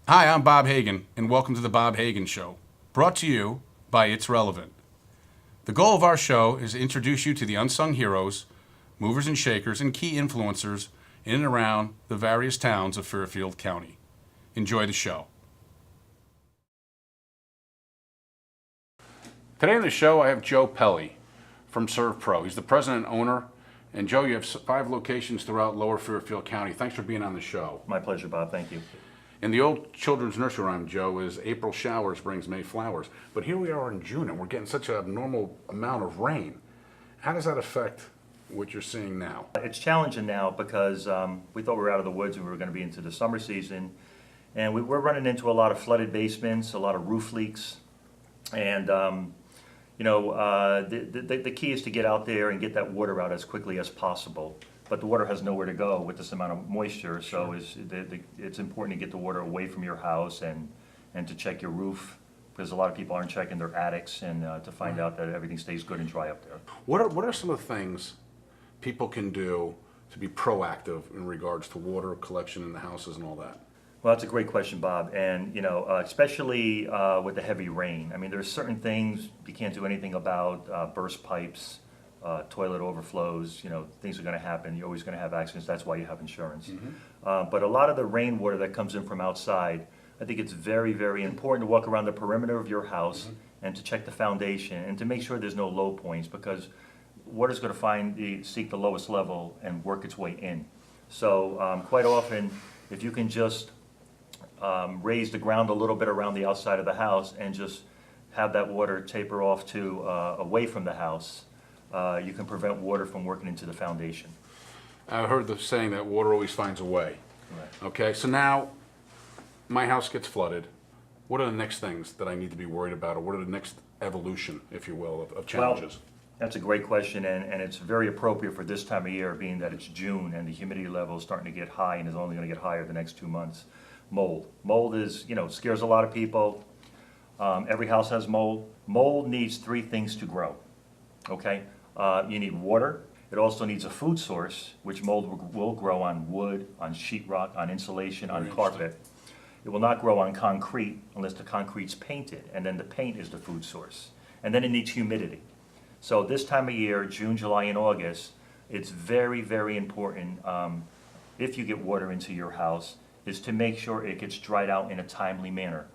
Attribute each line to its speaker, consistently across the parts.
Speaker 1: Hi, I'm Bob Hagan, and welcome to the Bob Hagan Show, brought to you by It's Relevant. The goal of our show is to introduce you to the unsung heroes, movers and shakers, and key influencers in and around the various towns of Fairfield County. Enjoy the show. Today on the show, I have Joe Pelli from SERVPRO. He's the president and owner. And Joe, you have 5 locations throughout Lower Fairfield County. Thanks for being on the show.
Speaker 2: My pleasure, Bob. Thank you.
Speaker 1: And the old children's nursery rhyme, Joe, is April showers brings May flowers. But here we are in June, and we're getting such an abnormal amount of rain. How does that affect what you're seeing now?
Speaker 2: It's challenging now because we thought we were out of the woods and we were going to be into the summer season. And we're running into a lot of flooded basements, a lot of roof leaks. And, the key is to get out there and get that water out as quickly as possible. But the water has nowhere to go with this amount of moisture, so it's important to get the water away from your house and to check your roof, because a lot of people aren't checking their attics, and to find out that everything stays good and dry up there.
Speaker 1: What are some of the things people can do to be proactive in regards to water collection in the houses and all that?
Speaker 2: Well, that's a great question, Bob, and especially with the heavy rain. I mean, there's certain things you can't do anything about, burst pipes, toilet overflows, things are going to happen. You're always going to have accidents. That's why you have insurance. But a lot of the rainwater that comes in from outside, I think it's very, very important to walk around the perimeter of your house and to check the foundation and to make sure there's no low points, because water's going to seek the lowest level and work its way in. So quite often, if you can just raise the ground a little bit around the outside of the house and just have that water taper off to away from the house, you can prevent water from working into the foundation.
Speaker 1: I heard the saying that water always finds a way.
Speaker 2: Right.
Speaker 1: Okay, so now my house gets flooded. What are the next things that I need to be worried about, or what are the next evolution, if you will, of challenges?
Speaker 2: Well, that's a great question, and it's very appropriate for this time of year, being that it's June and the humidity level is starting to get high and is only going to get higher the next 2 months. Mold. Mold is, scares a lot of people. Every house has mold. Mold needs 3 things to grow, okay? You need water. It also needs a food source, which mold will grow on wood, on sheetrock, on insulation, on carpet. It will not grow on concrete unless the concrete's painted, and then the paint is the food source. And then it needs humidity. So this time of year, June, July, and August, it's very, very important, if you get water into your house, is to make sure it gets dried out in a timely manner.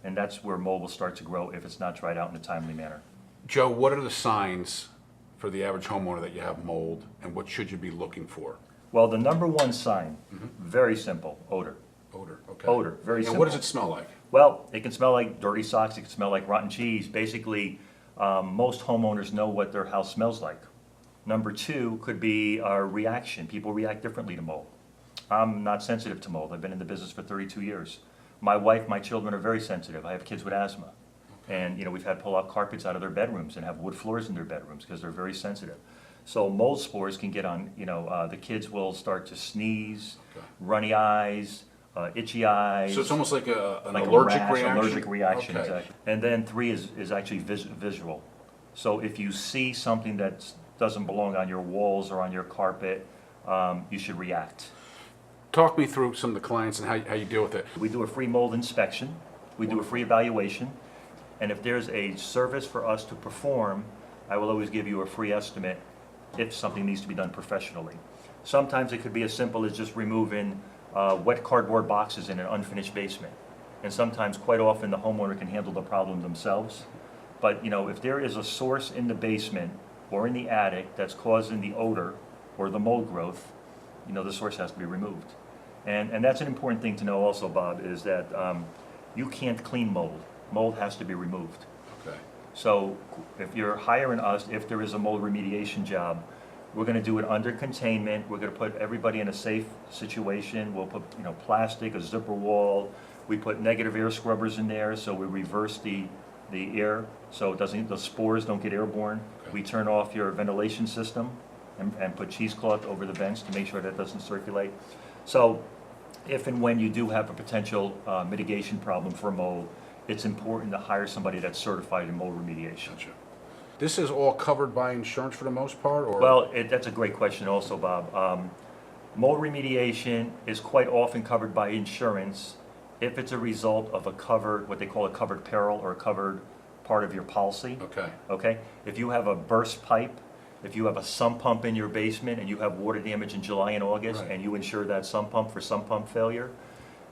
Speaker 2: And that's where mold will start to grow if it's not dried out in a timely manner.
Speaker 1: Joe, what are the signs for the average homeowner that you have mold, and what should you be looking for?
Speaker 2: Well, the number one sign, very simple, odor.
Speaker 1: Odor, okay.
Speaker 2: Odor, very
Speaker 1: And
Speaker 2: simple.
Speaker 1: what does it smell like?
Speaker 2: Well, it can smell like dirty socks, it can smell like rotten cheese. Basically, most homeowners know what their house smells like. Number 2 could be a reaction. People react differently to mold. I'm not sensitive to mold. I've been in the business for 32 years. My wife, my children are very sensitive. I have kids with asthma. And we've had pull-out carpets out of their bedrooms and have wood floors in their bedrooms because they're very sensitive. So mold spores can get on, the kids will start to sneeze, runny eyes, itchy eyes.
Speaker 1: So it's almost like an
Speaker 2: like
Speaker 1: allergic
Speaker 2: a rash,
Speaker 1: reaction?
Speaker 2: Allergic reaction,
Speaker 1: Okay.
Speaker 2: exactly. And then 3 is actually visual. So if you see something that doesn't belong on your walls or on your carpet, you should react.
Speaker 1: Talk me through some of the clients and how you deal with it.
Speaker 2: We do a free mold inspection. We do a free evaluation. And if there's a service for us to perform, I will always give you a free estimate if something needs to be done professionally. Sometimes it could be as simple as just removing wet cardboard boxes in an unfinished basement. And sometimes, quite often, the homeowner can handle the problem themselves. But if there is a source in the basement or in the attic that's causing the odor or the mold growth, the source has to be removed. And that's an important thing to know also, Bob, is that you can't clean mold. Mold has to be removed.
Speaker 1: Okay.
Speaker 2: So if you're hiring us, if there is a mold remediation job, we're going to do it under containment. We're going to put everybody in a safe situation. We'll put plastic, a zipper wall. We put negative air scrubbers in there, so we reverse the air so the spores don't get airborne.
Speaker 1: Okay.
Speaker 2: We turn off your ventilation system and put cheesecloth over the vents to make sure that doesn't circulate. So if and when you do have a potential mitigation problem for mold, it's important to hire somebody that's certified in mold remediation.
Speaker 1: Gotcha. This is all covered by insurance for the most part, or?
Speaker 2: Well, that's a great question also, Bob. Mold remediation is quite often covered by insurance if it's a result of a covered, what they call a covered peril or a covered part of your policy.
Speaker 1: Okay.
Speaker 2: Okay? If you have a burst pipe, if you have a sump pump in your basement and you have water damage in July and August
Speaker 1: Right.
Speaker 2: and you insure that sump pump for sump pump failure,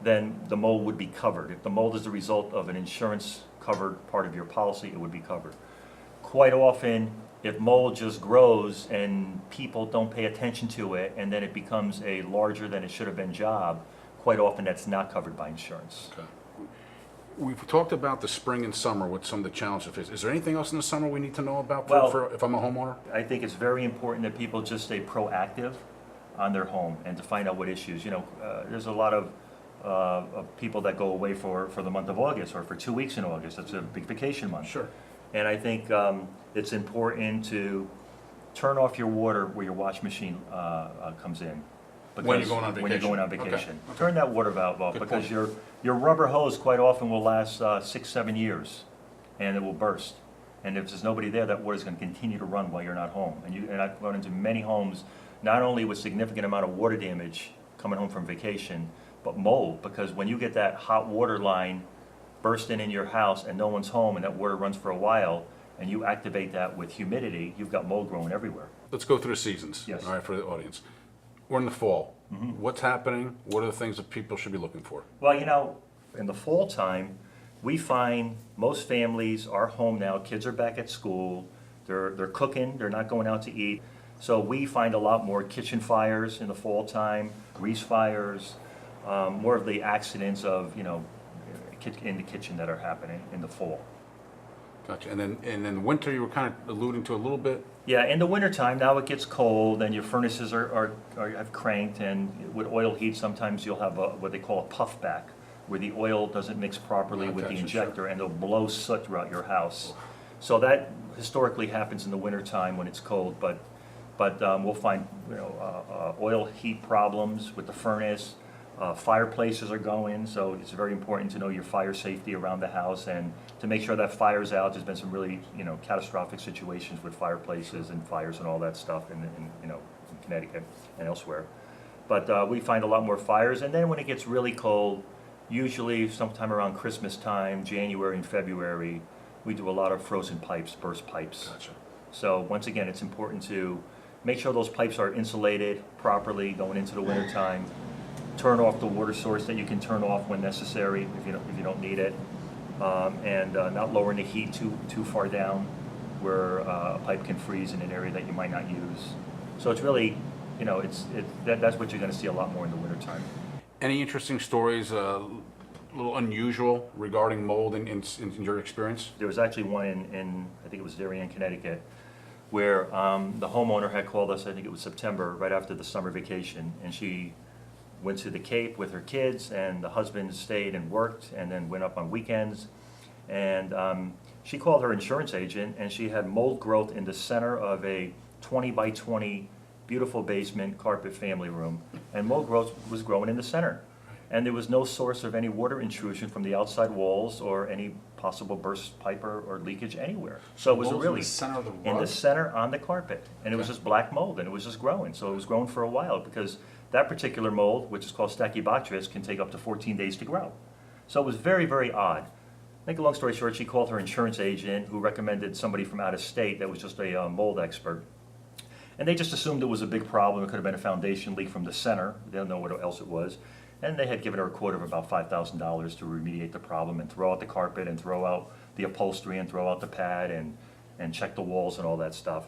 Speaker 2: then the mold would be covered. If the mold is the result of an insurance covered part of your policy, it would be covered. Quite often, if mold just grows and people don't pay attention to it and then it becomes a larger than it should have been job, quite often that's not covered by insurance.
Speaker 1: Okay. We've talked about the spring and summer with some of the challenges. Is there anything else in the summer we need to know about
Speaker 2: Well-
Speaker 1: for if I'm a homeowner?
Speaker 2: I think it's very important that people just stay proactive on their home and to find out what issues. There's a lot of people that go away for the month of August or for 2 weeks in August. That's a big vacation month.
Speaker 1: Sure.
Speaker 2: And I think it's important to turn off your water where your wash machine comes in.
Speaker 1: When you're going on
Speaker 2: When you're
Speaker 1: vacation.
Speaker 2: going on vacation.
Speaker 1: Okay.
Speaker 2: Turn that water valve off
Speaker 1: Good
Speaker 2: because
Speaker 1: point.
Speaker 2: your rubber hose quite often will last 6-7 years and it will burst. And if there's nobody there, that water is going to continue to run while you're not home. And I've run into many homes, not only with significant amount of water damage coming home from vacation, but mold, because when you get that hot water line bursting in your house and no one's home and that water runs for a while, and you activate that with humidity, you've got mold growing everywhere.
Speaker 1: Let's go through the seasons.
Speaker 2: Yes.
Speaker 1: All right, for the audience. We're in the fall. What's happening? What are the things that people should be looking for?
Speaker 2: Well, in the fall time, we find most families are home now, kids are back at school, they're cooking, they're not going out to eat. So we find a lot more kitchen fires in the fall time, grease fires, more of the accidents of, in the kitchen that are happening in the fall.
Speaker 1: Gotcha. And then winter, you were kind of alluding to a little bit.
Speaker 2: Yeah, in the wintertime, now it gets cold and your furnaces have cranked, and with oil heat, sometimes you'll have what they call a puff back, where the oil doesn't mix properly with the
Speaker 1: Gotcha,
Speaker 2: injector and it'll blow soot throughout your house. So that historically happens in the wintertime when it's cold, but we'll find oil heat problems with the furnace. Fireplaces are going, so it's very important to know your fire safety around the house and to make sure that fire's out. There's been some really, catastrophic situations with fireplaces and fires and all that stuff in Connecticut and elsewhere. But we find a lot more fires, and then when it gets really cold, usually sometime around Christmas time, January and February, we do a lot of frozen pipes, burst pipes.
Speaker 1: Gotcha.
Speaker 2: So once again, it's important to make sure those pipes are insulated properly going into the wintertime. Turn off the water source that you can turn off when necessary if you don't need it, and not lowering the heat too far down where a pipe can freeze in an area that you might not use. So it's really, that's what you're going to see a lot more in the wintertime.
Speaker 1: Any interesting stories, a little unusual regarding mold in your experience?
Speaker 2: There was actually one in I think it was Darien, Connecticut, where the homeowner had called us, I think it was September, right after the summer vacation, and she went to the Cape with her kids, and the husband stayed and worked and then went up on weekends. And she called her insurance agent, and she had mold growth in the center of a 20 by 20 beautiful basement carpet family room. And mold growth was growing in the center. And there was no source of any water intrusion from the outside walls or any possible burst pipe or leakage anywhere. So it was
Speaker 1: Mold's
Speaker 2: really
Speaker 1: in the center of the
Speaker 2: in the
Speaker 1: rug?
Speaker 2: center on the carpet. And it was
Speaker 1: Okay.
Speaker 2: just black mold, and it was just growing. So it was growing for a while because that particular mold, which is called Stachybotrys, can take up to 14 days to grow. So it was very, very odd. Make a long story short, she called her insurance agent, who recommended somebody from out of state that was just a mold expert. And they just assumed it was a big problem. It could have been a foundation leak from the center. They don't know what else it was. And they had given her a quote of about $5,000 to remediate the problem and throw out the carpet and throw out the upholstery and throw out the pad and check the walls and all that stuff.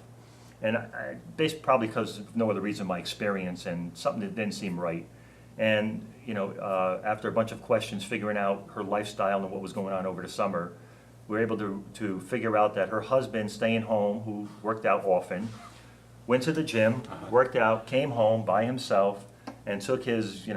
Speaker 2: And based probably because of no other reason, my experience and something that didn't seem right. And after a bunch of questions, figuring out her lifestyle and what was going on over the summer, we were able to figure out that her husband, staying home, who worked out often, went to the gym, worked out, came home by himself, and took his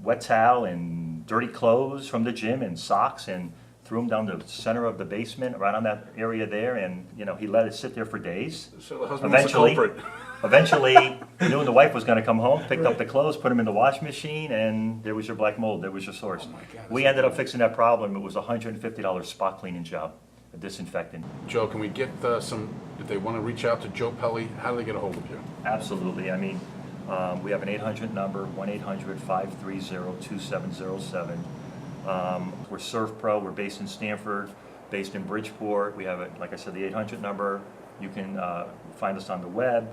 Speaker 2: wet towel and dirty clothes from the gym and socks and threw them down the center of the basement, right on that area there, and he let it sit there for days.
Speaker 1: So the husband was the culprit.
Speaker 2: Eventually, knew the wife was going to come home, picked up the clothes, put them in the wash machine, and there was your black mold. There was your source.
Speaker 1: Oh my God,
Speaker 2: We ended up fixing that problem. It was a $150 spot cleaning job, a disinfectant.
Speaker 1: Joe, can we get some, if they want to reach out to Joe Pelli, how do they get a hold of you?
Speaker 2: Absolutely. I mean, we have an 800 number, 1-800-530-2707. We're SERVPRO, we're based in Stamford, based in Bridgeport. We have, like I said, the 800 number. You can find us on the web.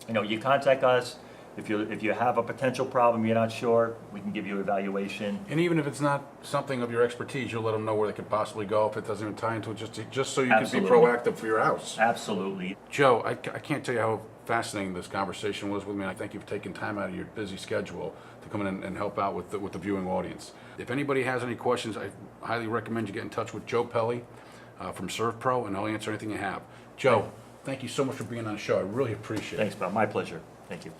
Speaker 2: You contact us. If you have a potential problem, you're not sure, we can give you evaluation.
Speaker 1: And even if it's not something of your expertise, you'll let them know where they could possibly go if it doesn't even tie into it, just so you can be proactive for your house.
Speaker 2: Absolutely.
Speaker 1: Joe, I can't tell you how fascinating this conversation was with me. I thank you for taking time out of your busy schedule to come in and help out with the viewing audience. If anybody has any questions, I highly recommend you get in touch with Joe Pelli from SERVPRO, and I'll answer anything you have. Joe, thank you so much for being on the show. I really appreciate it.
Speaker 2: Thanks, Bob. My pleasure. Thank you.